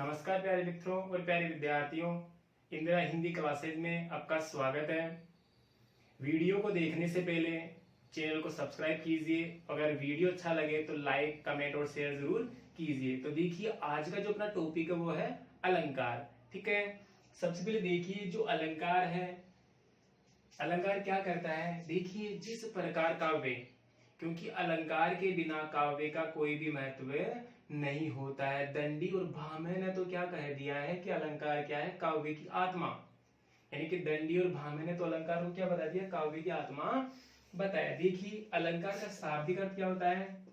नमस्कार प्यारे मित्रों और प्यारे विद्यार्थियों, इंदिरा हिंदी क्लासेज में आपका स्वागत है। वीडियो को देखने से पहले चैनल को सब्सक्राइब कीजिए। अगर वीडियो अच्छा लगे तो लाइक, कमेंट और शेयर जरूर कीजिए। तो देखिए, आज का जो अपना टॉपिक है वो है अलंकार। ठीक है, सबसे पहले देखिए जो अलंकार है, अलंकार क्या करता है। देखिए, जिस प्रकार काव्य, क्योंकि अलंकार के बिना काव्य का कोई भी महत्व नहीं होता है। दंडी और भामह ने तो क्या कह दिया है कि अलंकार क्या है, काव्य की आत्मा। यानी कि दंडी और भामह ने तो अलंकार को क्या बता दिया, काव्य की आत्मा बताया। देखिए, अलंकार का शाब्दिक अर्थ क्या होता है।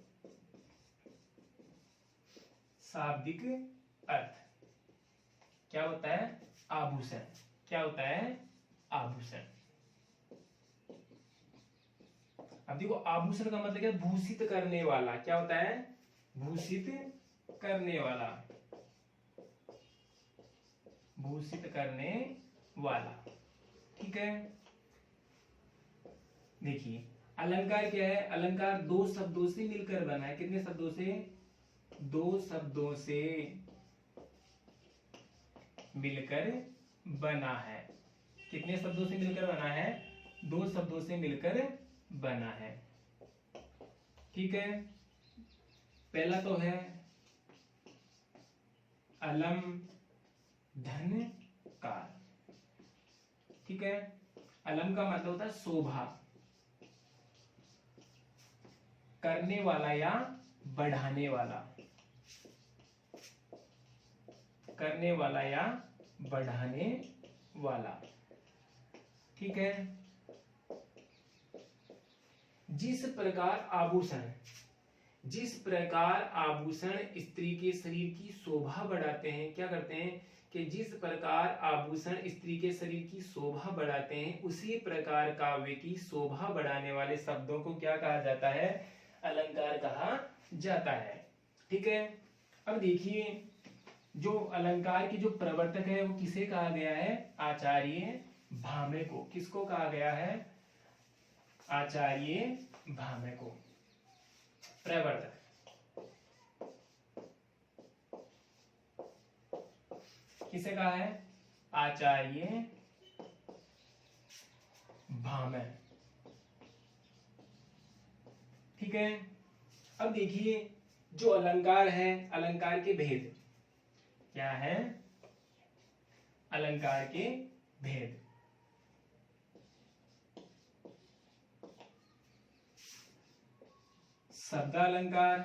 शाब्दिक अर्थ क्या होता है, आभूषण। क्या होता है, आभूषण। अब देखो, आभूषण का मतलब क्या, भूषित करने वाला। क्या होता है, भूषित करने वाला, भूषित करने वाला। ठीक है, देखिए अलंकार क्या है। अलंकार दो शब्दों से मिलकर बना है। कितने शब्दों से, दो शब्दों से मिलकर बना है। कितने शब्दों से मिलकर बना है, दो शब्दों से मिलकर बना है। ठीक है, पहला तो है अलम धन कार। ठीक है, अलम का मतलब होता है शोभा करने वाला या बढ़ाने वाला, करने वाला या बढ़ाने वाला। ठीक है, जिस प्रकार आभूषण, जिस प्रकार आभूषण स्त्री के शरीर की शोभा बढ़ाते हैं। क्या करते हैं कि जिस प्रकार आभूषण स्त्री के शरीर की शोभा बढ़ाते हैं, उसी प्रकार काव्य की शोभा बढ़ाने वाले शब्दों को क्या कहा जाता है, अलंकार कहा जाता है। ठीक है, अब देखिए, जो अलंकार के जो प्रवर्तक है वो किसे कहा गया है, आचार्य भामह को। किसको कहा गया है, आचार्य भामह को प्रवर्तक। किसे कहा है, आचार्य भामह। ठीक है, अब देखिए जो अलंकार है, अलंकार के भेद क्या है, अलंकार के भेद। शब्दालंकार,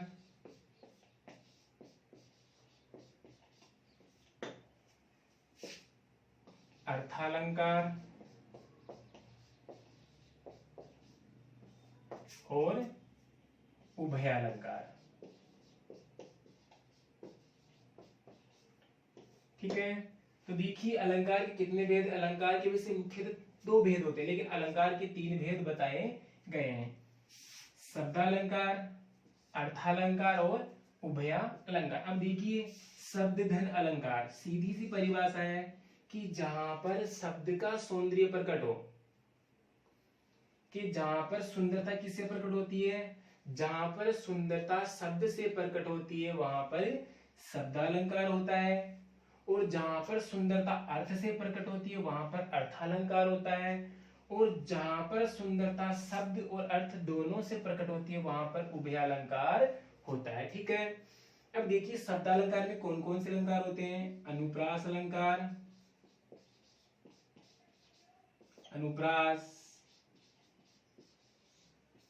अर्थालंकार और उभयालंकार। ठीक है, तो देखिए अलंकार के कितने भेद, अलंकार के वैसे मुख्यतः दो भेद होते हैं, लेकिन अलंकार के तीन भेद बताए गए हैं। शब्दालंकार, अर्थालंकार और उभयालंकार। अब देखिए, शब्द धन अलंकार, सीधी सी परिभाषा है कि जहां पर शब्द का सौंदर्य प्रकट हो, कि जहां पर सुंदरता किससे प्रकट होती है, जहां पर सुंदरता शब्द से प्रकट होती है वहां पर शब्दालंकार होता है, और जहां पर सुंदरता अर्थ से प्रकट होती है वहां पर अर्थालंकार होता है, और जहां पर सुंदरता शब्द और अर्थ दोनों से प्रकट होती है वहां पर उभयालंकार होता है। ठीक है, अब देखिए शब्दालंकार में कौन कौन से अलंकार होते हैं, अनुप्रास अलंकार, अनुप्रास,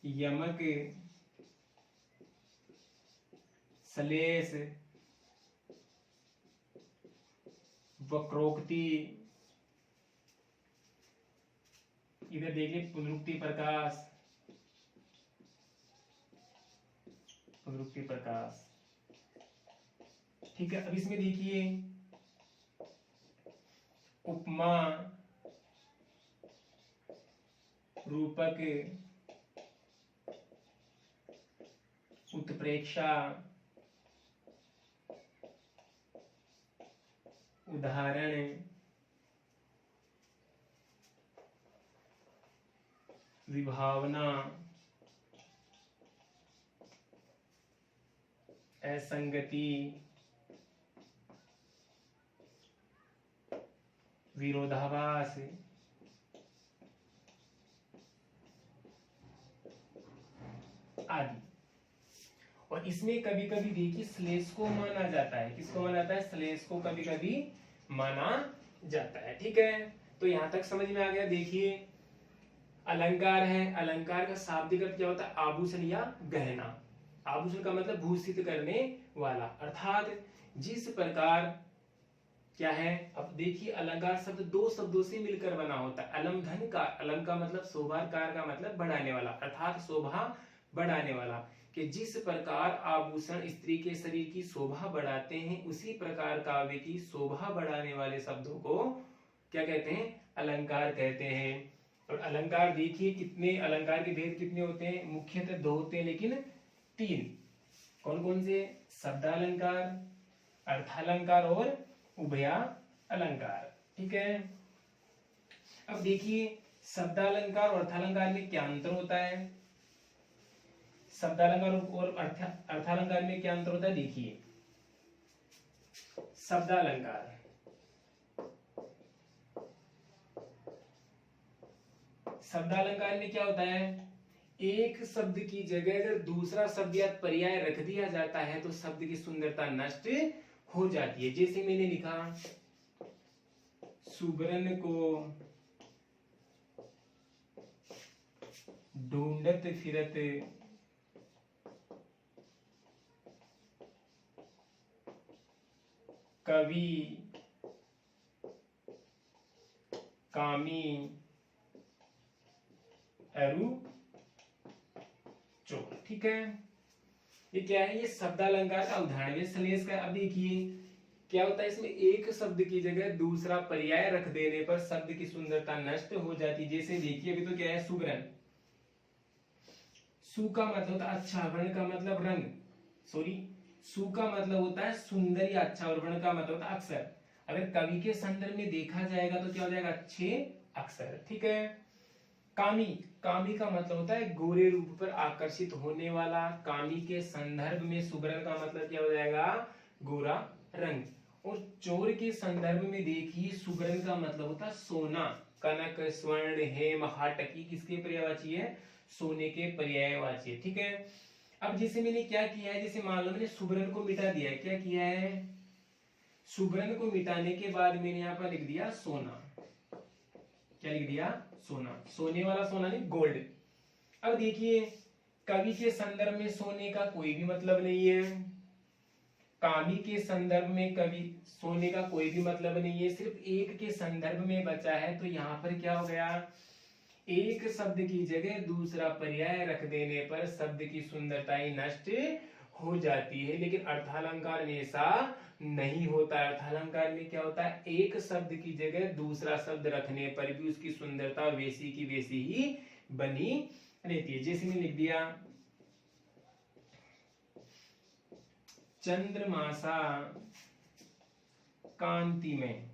यमक, सलेस, वक्रोक्ति, इधर देखिए पुनरुक्ति प्रकाश, पुनरुक्ति प्रकाश। ठीक है, अब इसमें देखिए उपमा, रूपक, उत्प्रेक्षा, उदाहरण, विभावना, असंगति, विरोधाभास आदि। और इसमें कभी कभी देखिए श्लेष को माना जाता है। किसको माना जाता है? श्लेष को कभी कभी माना जाता है। ठीक है, तो यहां तक समझ में आ गया। देखिए अलंकार है, अलंकार का शाब्दिक अर्थ क्या होता है? आभूषण या गहना। आभूषण का मतलब भूषित करने वाला, अर्थात जिस प्रकार क्या है। अब देखिए अलंकार शब्द दो शब्दों से मिलकर बना होता है। अलम धन का, अलम का मतलब शोभा, कार का मतलब बढ़ाने वाला, अर्थात शोभा बढ़ाने वाला। कि जिस प्रकार आभूषण स्त्री के शरीर की शोभा बढ़ाते हैं, उसी प्रकार काव्य की शोभा बढ़ाने वाले शब्दों को क्या कहते हैं? अलंकार कहते हैं। और अलंकार देखिए कितने, अलंकार के भेद कितने होते हैं? मुख्यतः दो होते हैं, लेकिन तीन। कौन कौन से? शब्दालंकार, अर्थालंकार और उभया अलंकार। ठीक है, अब देखिए शब्दालंकार और अर्थालंकार में क्या अंतर होता है? शब्दालंकार और अर्थालंकार में क्या अंतर होता है? देखिए शब्दालंकार, शब्दालंकार में क्या होता है? एक शब्द की जगह अगर दूसरा शब्द या पर्याय रख दिया जाता है तो शब्द की सुंदरता नष्ट हो जाती है। जैसे मैंने लिखा सुबरन को ढूंढत फिरत कवि कामी अरु चोर। ठीक है, ये क्या है? ये शब्दालंकार का उदाहरण है श्लेष का। अब देखिए क्या होता है इसमें? एक शब्द की जगह दूसरा पर्याय रख देने पर शब्द की सुंदरता नष्ट हो जाती। जैसे देखिए अभी तो क्या है? सुबरन, सु का मतलब होता है अच्छा, वर्ण का मतलब रंग, सॉरी सु का मतलब होता है सुंदर या अच्छा, और वर्ण का मतलब होता है अक्षर। अगर कवि के संदर्भ में देखा जाएगा तो क्या हो जाएगा? अच्छे अक्षर। ठीक है, कामी, कामी का मतलब होता है गोरे रूप पर आकर्षित होने वाला। कामी के संदर्भ में सुबरन का मतलब क्या हो जाएगा? गोरा रंग। और चोर के संदर्भ में देखिए सुबरन का मतलब होता है सोना। कनक, स्वर्ण, हेम, हाटकी किसके पर्यायवाची है? सोने के पर्यायवाची है। ठीक है, अब जैसे मैंने क्या किया है? जैसे मान लो मैंने सुबरन को मिटा दिया है। क्या किया है? सुबरन को मिटाने के बाद मैंने यहाँ पर लिख दिया सोना। क्या लिख दिया? सोना। सोने वाला सोना नहीं, गोल्ड। अब देखिए कवि के संदर्भ में सोने का कोई भी मतलब नहीं है, कामी के संदर्भ में कवि सोने का कोई भी मतलब नहीं है, सिर्फ एक के संदर्भ में बचा है। तो यहाँ पर क्या हो गया? एक शब्द की जगह दूसरा पर्याय रख देने पर शब्द की सुंदरता ही नष्ट हो जाती है। लेकिन अर्थालंकार में ऐसा नहीं होता। अर्थालंकार में क्या होता है? एक शब्द की जगह दूसरा शब्द रखने पर भी उसकी सुंदरता वैसी की वैसी ही बनी रहती है। जैसे मैंने लिख दिया चंद्रमासा कांति में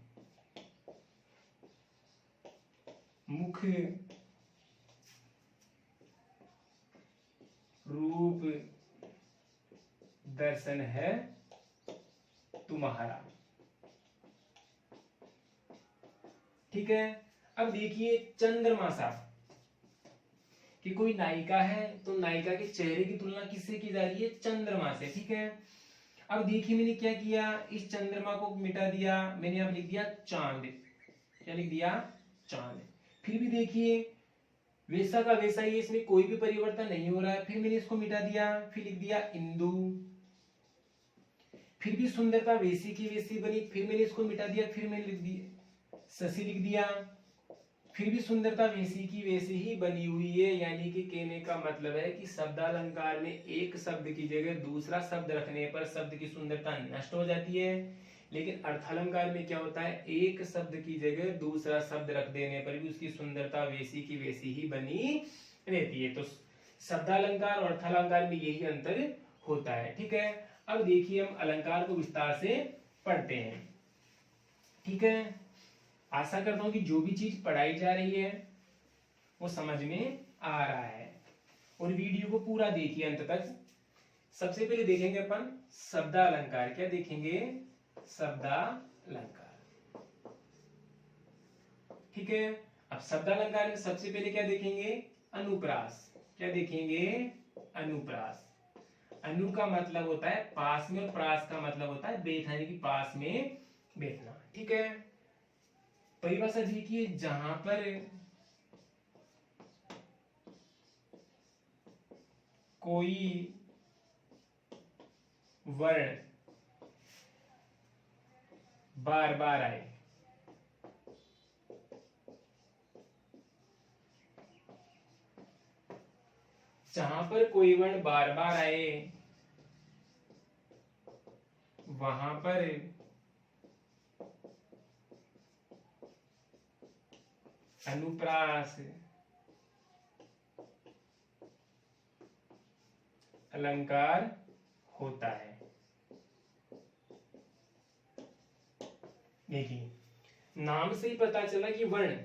मुख रूप दर्शन है तुम्हारा। ठीक है, अब देखिए चंद्रमासा कि कोई नायिका है तो नायिका के चेहरे की तुलना किससे की जा रही है? चंद्रमा से। ठीक है, अब देखिए मैंने क्या किया? इस चंद्रमा को मिटा दिया, मैंने अब लिख दिया चांद। क्या लिख दिया? चांद। फिर भी देखिए वैसा का वैसा ही, इसमें कोई भी परिवर्तन नहीं हो रहा है। फिर मैंने इसको मिटा दिया, फिर लिख दिया इंदु, फिर भी सुंदरता वैसी की वैसी बनी। फिर मैंने इसको मिटा दिया, फिर मैंने लिख दिया शशि लिख दिया, फिर भी सुंदरता वैसी की वैसी ही बनी हुई है। यानी कि कहने का मतलब है कि शब्दालंकार में एक शब्द की जगह दूसरा शब्द रखने पर शब्द की सुंदरता नष्ट हो जाती है। लेकिन अर्थालंकार में क्या होता है? एक शब्द की जगह दूसरा शब्द रख देने पर भी उसकी सुंदरता वैसी की वैसी ही बनी रहती है। तो शब्दालंकार और अर्थालंकार में यही अंतर होता है। ठीक है, अब देखिए हम अलंकार को विस्तार से पढ़ते हैं। ठीक है, आशा करता हूं कि जो भी चीज पढ़ाई जा रही है वो समझ में आ रहा है। और वीडियो को पूरा देखिए अंत तक। सबसे पहले देखेंगे अपन शब्दालंकार। क्या देखेंगे? शब्दालंकार। ठीक है। अब शब्दालंकार में सबसे पहले क्या देखेंगे, अनुप्रास। क्या देखेंगे, अनुप्रास। अनु का मतलब होता है पास में और प्रास का मतलब होता है बैठने की, पास में बैठना, ठीक है। परिभाषा देखिए, जहां पर कोई वर्ण बार बार आए, जहां पर कोई वर्ण बार बार आए वहां पर अनुप्रास अलंकार होता है। देखिए, नाम से ही पता चला कि वर्ण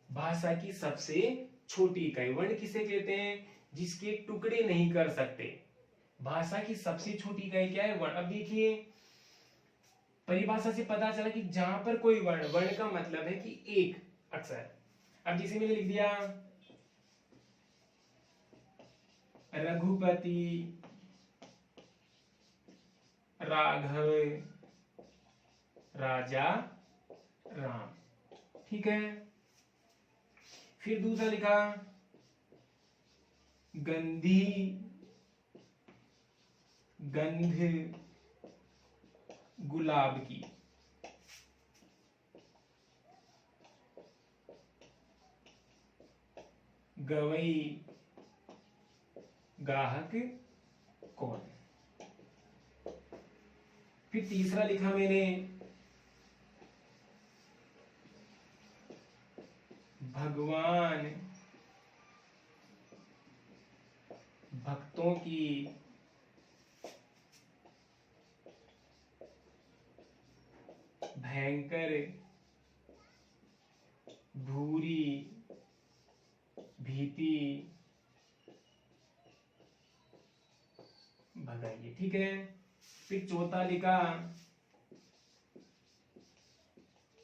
भाषा की सबसे छोटी इकाई। वर्ण किसे कहते हैं, जिसके टुकड़े नहीं कर सकते। भाषा की सबसे छोटी इकाई क्या है, वर्ण। अब देखिए, परिभाषा से पता चला कि जहां पर कोई वर्ण, वर्ण का मतलब है कि एक अक्षर। अब जिसे मैंने लिख दिया रघुपति, राघव, राजा, राम, ठीक है। फिर दूसरा लिखा गंधी, गंध, गुलाब की, गवई, गाहक, कौन। फिर तीसरा लिखा मैंने भगवान, भक्तों की, भयंकर, भूरी, भीति, भगाइए, ठीक है। फिर चौथा लिखा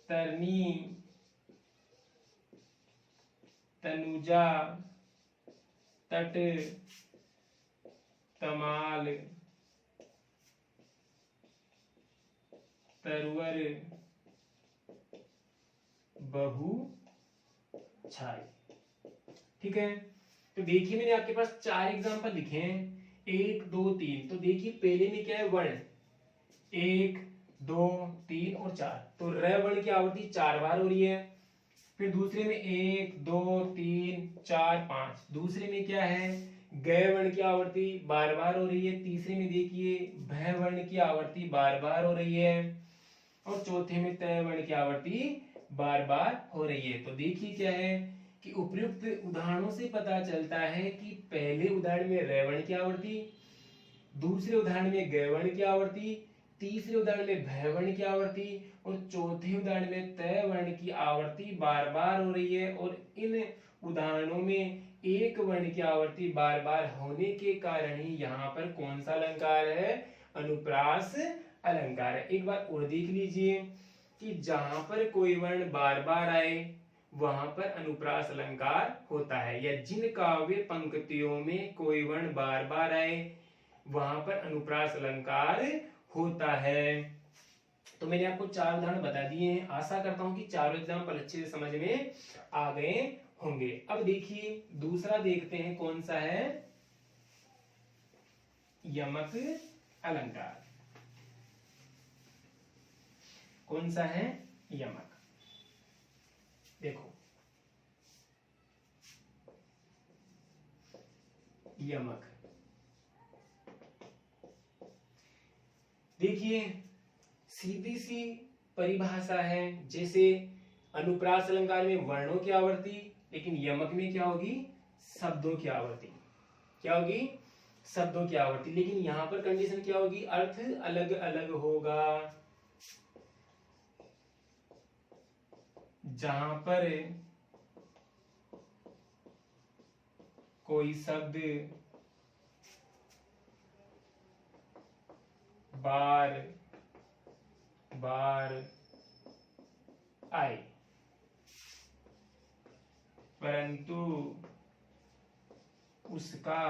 तरनी, तनुजा, तट, तमाल, तरवर, बहु, छाई, ठीक है। तो देखिए, मैंने आपके पास 4 एग्जांपल लिखे हैं, 1 2 3। तो देखिए, पहले में क्या है, वर्ण 1 2 3 और 4। तो र वर्ण की आवृत्ति 4 बार हो रही है। फिर दूसरे में 1 2 3 4 5। दूसरे में क्या है, ग वर्ण की आवृत्ति बार बार हो रही है। तीसरे में देखिए भ वर्ण की आवृत्ति बार बार हो रही है। और चौथे में त वर्ण की आवृत्ति बार बार हो रही है। तो देखिए क्या है कि उपयुक्त उदाहरणों से पता चलता है कि पहले उदाहरण में र वर्ण की आवृत्ति, दूसरे उदाहरण में ग वर्ण की आवृत्ति, तीसरे उदाहरण में भ वर्ण की आवृत्ति और चौथे उदाहरण में त वर्ण की आवृत्ति बार बार हो रही है। और इन उदाहरणों में एक वर्ण की आवृत्ति बार बार होने के कारण ही यहाँ पर कौन सा अलंकार है, अनुप्रास अलंकार है। एक बार और देख लीजिए कि जहां पर कोई वर्ण बार बार आए वहां पर अनुप्रास अलंकार होता है, या जिन काव्य पंक्तियों में कोई वर्ण बार बार आए वहां पर अनुप्रास अलंकार होता है। तो मैंने आपको 4 उदाहरण बता दिए हैं। आशा करता हूं कि चारों एग्जाम्पल अच्छे से समझ में आ गए होंगे। अब देखिए दूसरा देखते हैं कौन सा है, यमक अलंकार। कौन सा है, यमक। देखो, यमक देखिए सीधी सी परिभाषा है। जैसे अनुप्रास अलंकार में वर्णों की आवृत्ति, लेकिन यमक में क्या होगी, शब्दों की आवृत्ति। क्या होगी, शब्दों की आवृत्ति। लेकिन यहां पर कंडीशन क्या होगी, अर्थ अलग अलग होगा। जहां पर कोई शब्द बार बार आए, परंतु उसका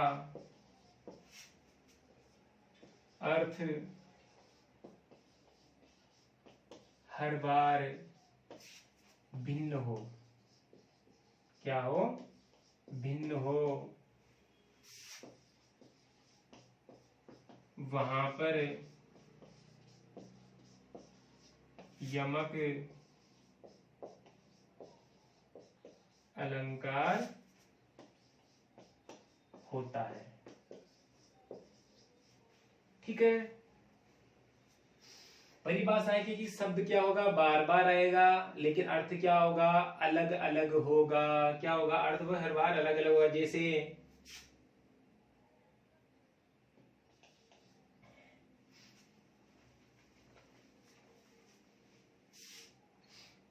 अर्थ हर बार भिन्न हो। क्या हो? भिन्न हो। वहां पर यमक अलंकार होता है। ठीक है, परिभाषा है कि शब्द क्या होगा? बार बार आएगा, लेकिन अर्थ क्या होगा? अलग अलग होगा। क्या होगा? अर्थ वो हर बार अलग अलग होगा।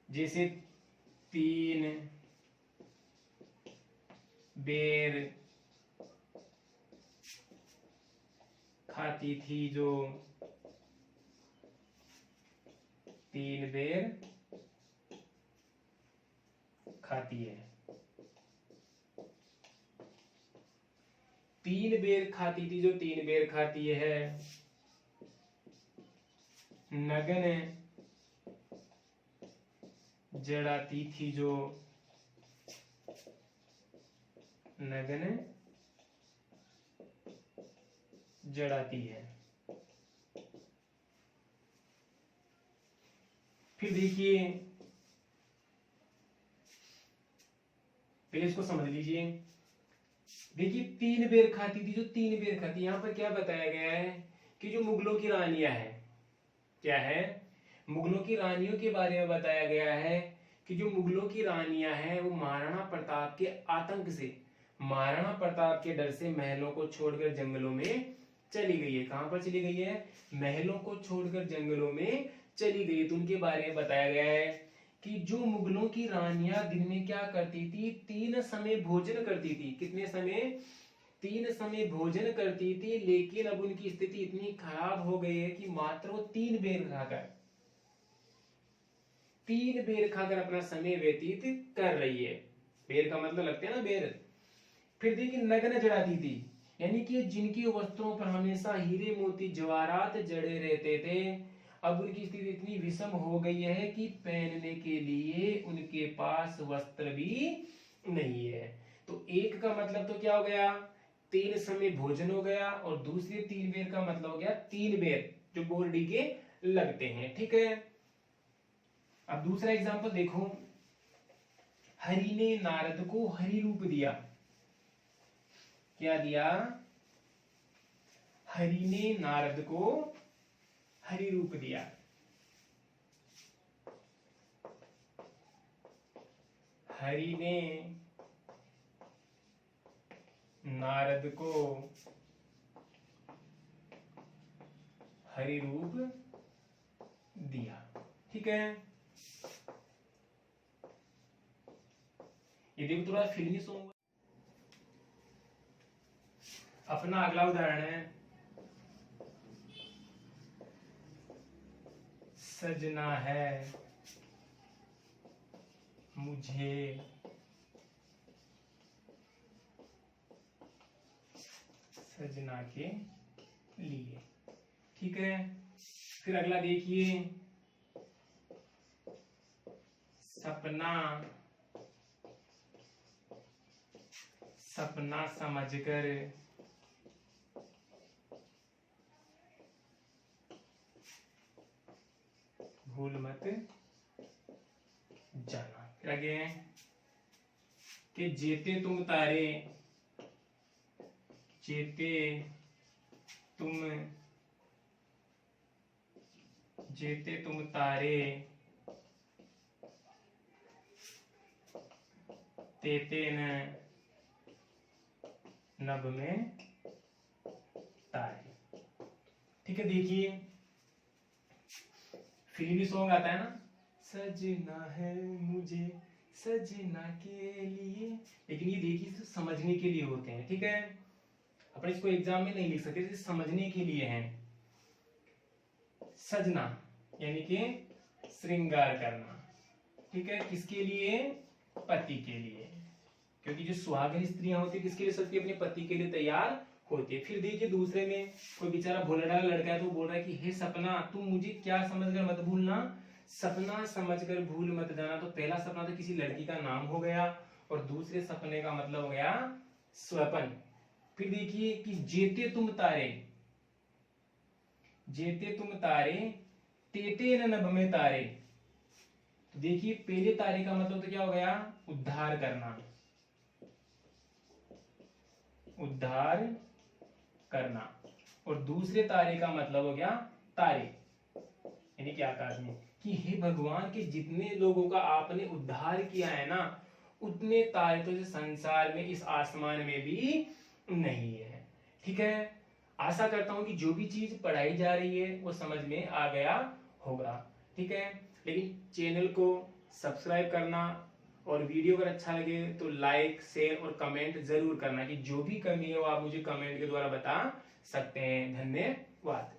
जैसे 3 बेर खाती थी जो, 3 बेर खाती है। 3 बेर खाती थी जो 3 बेर खाती है। नगन जड़ाती थी जो, नगन जड़ाती है। फिर देखिए, पहले इसको समझ लीजिए। देखिए 3 बेर खाती थी जो 3 बेर खाती, यहां पर क्या बताया गया है कि जो मुगलों की रानियां हैं, क्या है? मुगलों की रानियों के बारे में बताया गया है कि जो मुगलों की रानियां हैं वो महाराणा प्रताप के आतंक से, महाराणा प्रताप के डर से महलों को छोड़कर जंगलों में चली गई है। कहां पर चली गई है? महलों को छोड़कर जंगलों में चली गई। तो उनके बारे में बताया गया है कि जो मुगलों की रानियां दिन में क्या करती थी? 3 समय भोजन करती थी। कितने समय? 3 समय भोजन करती थी, लेकिन अब उनकी स्थिति इतनी खराब हो गई है कि मात्र वो 3 बेर खाकर अपना समय व्यतीत कर रही है। बेर का मतलब लगते हैं ना, बेर। फिर देखिए, नग्न जड़ाती थी, यानी कि जिनकी वस्त्रों पर हमेशा हीरे मोती जवाहरात जड़े रहते थे, अब उनकी स्थिति इतनी विषम हो गई है कि पहनने के लिए उनके पास वस्त्र भी नहीं है। तो एक का मतलब तो क्या हो गया? 3 समय भोजन हो गया, और दूसरे 3 बेर का मतलब हो गया 3 बेर जो बोरडी के लगते हैं। ठीक है, अब दूसरा एग्जांपल देखो। हरि ने नारद को हरि रूप दिया। क्या दिया? हरि ने नारद को हरि रूप दिया। हरि ने नारद को हरि रूप दिया। ठीक है, ये देखो थोड़ा फिल्मी सॉन्ग। अपना अगला उदाहरण है, सजना है मुझे सजना के लिए। ठीक है, फिर अगला देखिए, सपना सपना समझकर भूल मत जाना। फिर आगे कि जेते तुम तारे, जेते तुम तारे, तेते न नभ में तारे। ठीक है, देखिए फिल्मी सॉन्ग आता है ना, सजना है मुझे सजना के लिए, लेकिन ये देखिए सिर्फ समझने के लिए होते हैं। ठीक है, अपन इसको एग्जाम में नहीं लिख सकते, सिर्फ समझने के लिए हैं। सजना यानी कि श्रृंगार करना। ठीक है, किसके लिए? पति के लिए, क्योंकि जो सुहागिन स्त्रियां होती है किसके लिए सोचती है? अपने पति के लिए तैयार होती है। फिर देखिए दूसरे में कोई बेचारा भोला लड़का है तो बोल रहा है कि हे सपना तुम मुझे क्या समझकर मत भूलना, सपना समझकर भूल मत जाना। तो पहला सपना तो किसी लड़की का नाम हो गया और दूसरे सपने का मतलब हो गया स्वप्न। फिर देखिए कि जेते तुम तारे, जेते तुम तारे तेते न नभ में तारे। तो देखिए पहले तारे का मतलब तो क्या हो गया? उद्धार करना, उद्धार करना। और दूसरे तारे का मतलब हो गया तारे, यानी कि आकाश में, कि हे भगवान के जितने लोगों का आपने उद्धार किया है ना, उतने तारे तो इस संसार में, इस आसमान में भी नहीं है। ठीक है, आशा करता हूं कि जो भी चीज पढ़ाई जा रही है वो समझ में आ गया होगा। ठीक है, लेकिन चैनल को सब्सक्राइब करना और वीडियो अगर अच्छा लगे तो लाइक शेयर और कमेंट जरूर करना, कि जो भी कमी है वो आप मुझे कमेंट के द्वारा बता सकते हैं। धन्यवाद।